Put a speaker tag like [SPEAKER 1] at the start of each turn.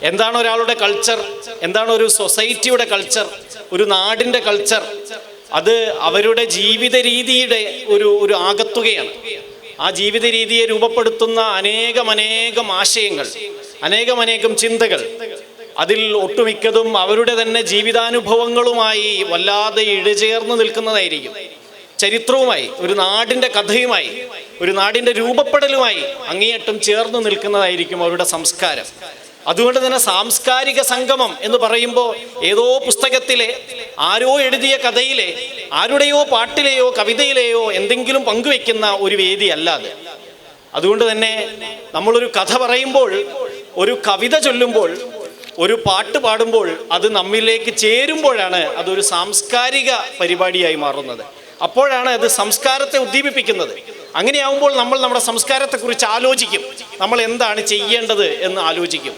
[SPEAKER 1] എന്താണ് ഒരാളുടെ കൾച്ചർ, എന്താണ് ഒരു സൊസൈറ്റിയുടെ കൾച്ചർ, ഒരു നാടിൻ്റെ കൾച്ചർ, അത് അവരുടെ ജീവിത രീതിയുടെ ഒരു ആകത്തുകയാണ്. ആ ജീവിത രീതിയെ രൂപപ്പെടുത്തുന്ന അനേകം ആശയങ്ങൾ, അനേകം ചിന്തകൾ, അതിൽ ഒട്ടുമിക്കതും അവരുടെ തന്നെ ജീവിതാനുഭവങ്ങളുമായി വല്ലാതെ ഇഴചേർന്ന് നിൽക്കുന്നതായിരിക്കും. ചരിത്രവുമായി, ഒരു നാടിൻ്റെ കഥയുമായി, ഒരു നാടിൻ്റെ രൂപപ്പെടലുമായി അങ്ങേയറ്റം ചേർന്ന് നിൽക്കുന്നതായിരിക്കും അവരുടെ സംസ്കാരം. അതുകൊണ്ട് തന്നെ സാംസ്കാരിക സംഗമം എന്ന് പറയുമ്പോൾ ഏതോ പുസ്തകത്തിലെ, ആരോ എഴുതിയ കഥയിലെ, ആരുടെയോ പാട്ടിലെയോ കവിതയിലെയോ എന്തെങ്കിലും പങ്കുവെക്കുന്ന ഒരു വേദി അല്ലാതെ. അതുകൊണ്ട് തന്നെ നമ്മളൊരു കഥ പറയുമ്പോൾ, ഒരു കവിത ചൊല്ലുമ്പോൾ, ഒരു പാട്ട് പാടുമ്പോൾ അത് നമ്മിലേക്ക് ചേരുമ്പോഴാണ് അതൊരു സാംസ്കാരിക പരിപാടിയായി മാറുന്നത്. അപ്പോഴാണ് അത് സംസ്കാരത്തെ ഉദ്ദീപിപ്പിക്കുന്നത്. അങ്ങനെയാവുമ്പോൾ നമ്മൾ നമ്മുടെ സംസ്കാരത്തെക്കുറിച്ച് ആലോചിക്കും, നമ്മൾ എന്താണ് ചെയ്യേണ്ടത് എന്ന് ആലോചിക്കും.